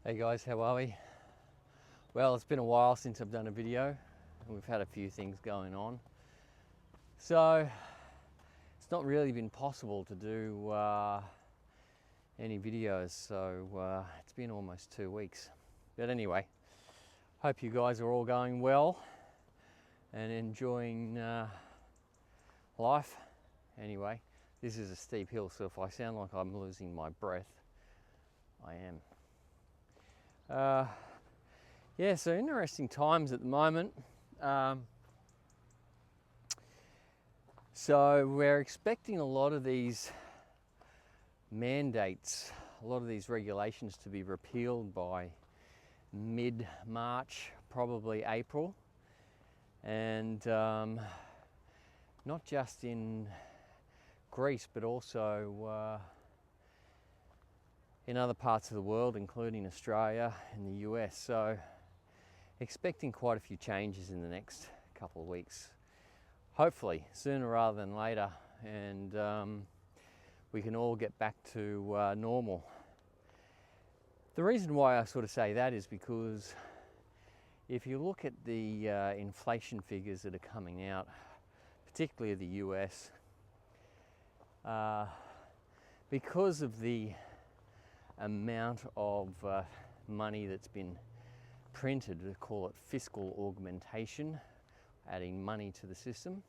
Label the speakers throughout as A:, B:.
A: Hey guys, how are we? Well, it's been a while since I've done a video and we've had a few things going on. So it's not really been possible to do any videos, so it's been almost 2 weeks. But anyway, hope you guys are all going well and enjoying life. Anyway, this is a steep hill, so if I sound like I'm losing my breath, I am. Yeah, so interesting times at the moment. So we're expecting a lot of these mandates, a lot of these regulations to be repealed by mid-March, probably April. And not just in Greece, but also in other parts of the world, including Australia and the US. So expecting quite a few changes in the next couple of weeks. Hopefully sooner rather than later, and we can all get back to normal. The reason why I sort of say that is because if you look at the inflation figures that are coming out, particularly the US, because of the amount of money that's been printed, we call it fiscal augmentation, adding money to the system,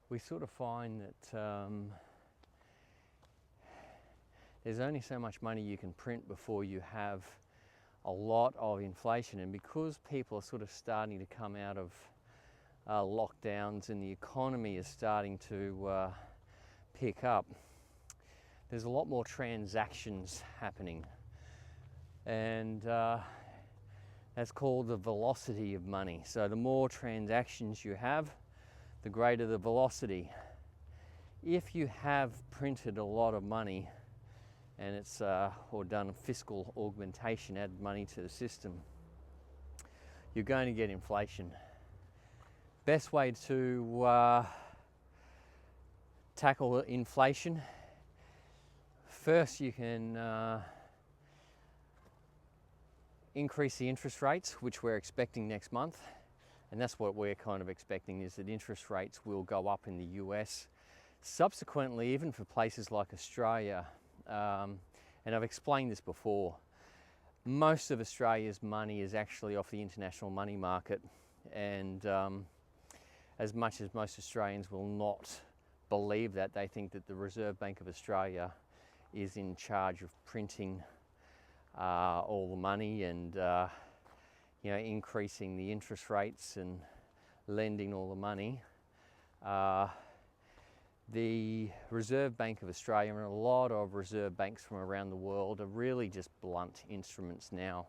A: we sort of find that there's only so much money you can print before you have a lot of inflation. And because people are sort of starting to come out of lockdowns and the economy is starting to pick up, there's a lot more transactions happening, and that's called the velocity of money. So the more transactions you have, the greater the velocity. If you have printed a lot of money and it's or done fiscal augmentation, add money to the system, you're going to get inflation. Best way to tackle inflation: first, you can increase the interest rates, which we're expecting next month. And that's what we're kind of expecting, is that interest rates will go up in the US. Subsequently, even for places like Australia, and I've explained this before, most of Australia's money is actually off the international money market. And as much as most Australians will not believe that, they think that the Reserve Bank of Australia is in charge of printing all the money and increasing the interest rates and lending all the money. The Reserve Bank of Australia and a lot of reserve banks from around the world are really just blunt instruments now.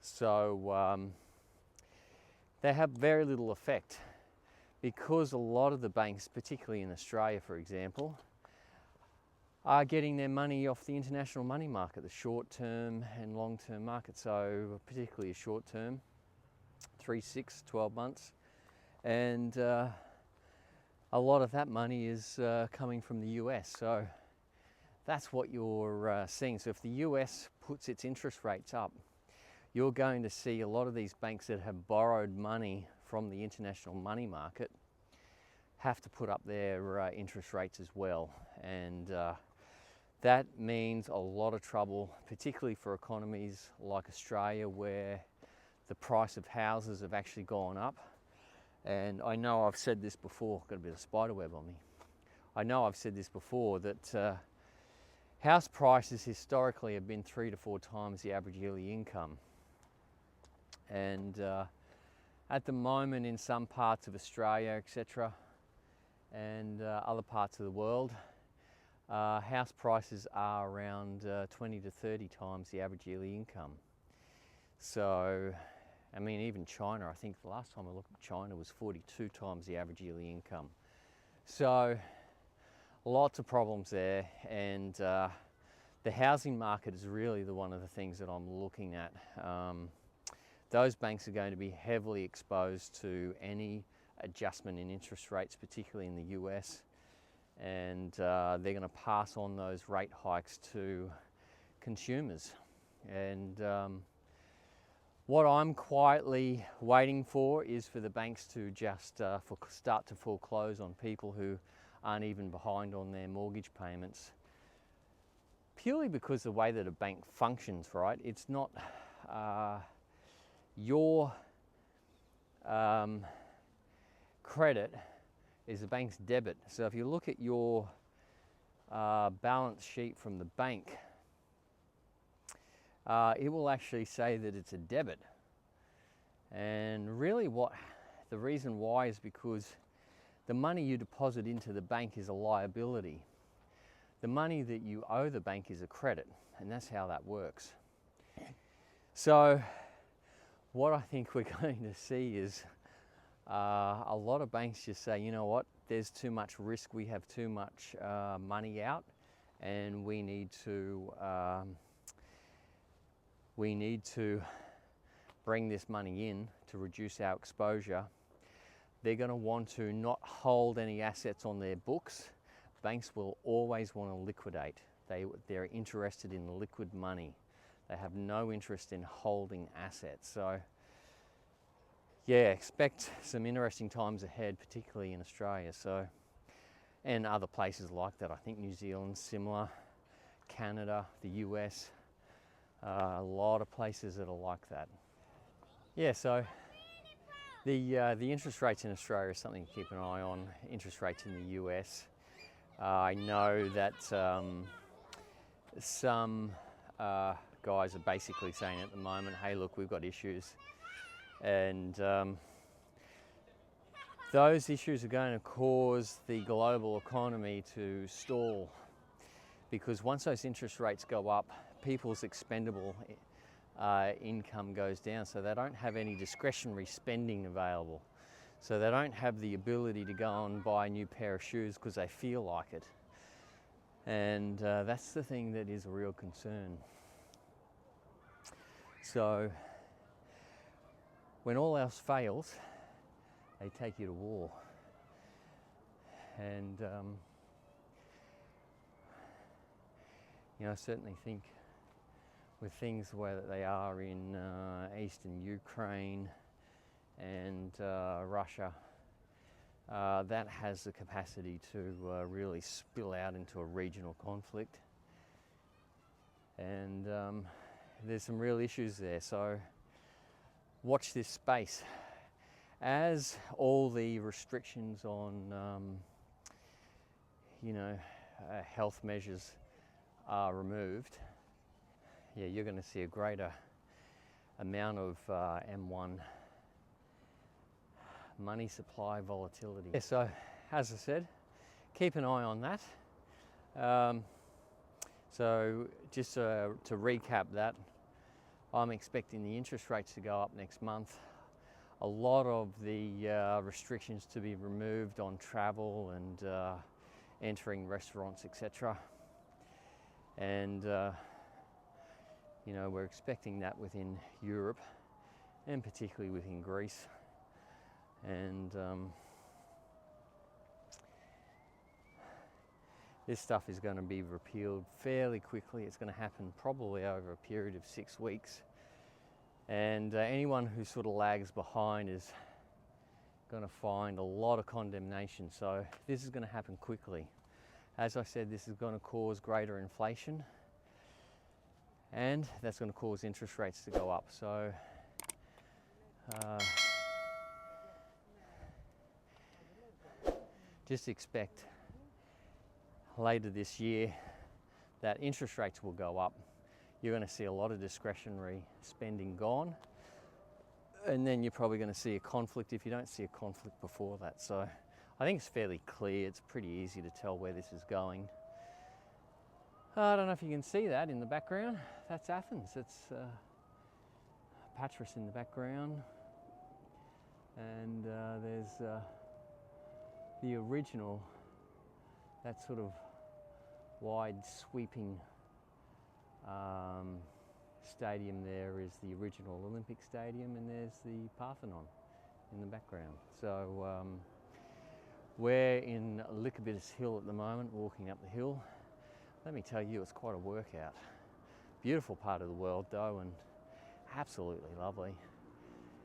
A: So they have very little effect, because a lot of the banks, particularly in Australia, for example, are getting their money off the international money market, the short-term and long-term market. So particularly a short-term, 3, 6, 12 months. And a lot of that money is coming from the US. So that's what you're seeing. So if the US puts its interest rates up, you're going to see a lot of these banks that have borrowed money from the international money market have to put up their interest rates as well. And that means a lot of trouble, particularly for economies like Australia, where the price of houses have actually gone up. And I know I've said this before, got a bit of spider web on me. I know I've said this before, that house prices historically have been 3 to 4 times the average yearly income. And at the moment, in some parts of Australia, etc., and other parts of the world, house prices are around 20 to 30 times the average yearly income. So, I mean, even China, I think the last time I looked at China was 42 times the average yearly income. So, lots of problems there, and the housing market is really one of the things that I'm looking at. Those banks are going to be heavily exposed to any adjustment in interest rates, particularly in the US. And they're going to pass on those rate hikes to consumers. And what I'm quietly waiting for is for the banks to just start to foreclose on people who aren't even behind on their mortgage payments. Purely because the way that a bank functions, right? It's not your credit is the bank's debit. So if you look at your balance sheet from the bank, it will actually say that it's a debit. And really the reason why is because the money you deposit into the bank is a liability. The money that you owe the bank is a credit, and that's how that works. So what I think we're going to see is a lot of banks just say, you know what, there's too much risk, we have too much money out, and we need to bring this money in to reduce our exposure. They're going to want to not hold any assets on their books. Banks will always want to liquidate. They're interested in liquid money. They have no interest in holding assets. So yeah, expect some interesting times ahead, particularly in Australia. So, and other places like that. I think New Zealand's similar, Canada, the US, a lot of places that are like that. Yeah, so the interest rates in Australia is something to keep an eye on. Interest rates in the US. I know that some guys are basically saying at the moment, hey look, we've got issues. And those issues are going to cause the global economy to stall, because once those interest rates go up, people's expendable income goes down, so they don't have any discretionary spending available. So they don't have the ability to go and buy a new pair of shoes because they feel like it. And that's the thing that is a real concern. So when all else fails, they take you to war. And you know, I certainly think with things where they are in eastern Ukraine and Russia, that has the capacity to really spill out into a regional conflict. And there's some real issues there, so watch this space. As all the restrictions on you know, health measures are removed, yeah, you're going to see a greater amount of M1 money supply volatility. Yeah, so as I said, keep an eye on that. So just to recap that, I'm expecting the interest rates to go up next month. A lot of the restrictions to be removed on travel and entering restaurants, etc. And you know, we're expecting that within Europe and particularly within Greece. And this stuff is going to be repealed fairly quickly. It's going to happen probably over a period of 6 weeks. And anyone who sort of lags behind is going to find a lot of condemnation. So this is going to happen quickly. As I said, this is going to cause greater inflation, and that's going to cause interest rates to go up. So just expect later this year that interest rates will go up. You're going to see a lot of discretionary spending gone, and then you're probably going to see a conflict if you don't see a conflict before that. So I think it's fairly clear. It's pretty easy to tell where this is going. I don't know if you can see that in the background. That's Athens. It's Patras in the background, and there's the original, that sort of wide sweeping stadium there is the original Olympic Stadium, and there's the Parthenon in the background. So we're in Lycabettus Hill at the moment, walking up the hill. Let me tell you, it's quite a workout. Beautiful part of the world though, and absolutely lovely.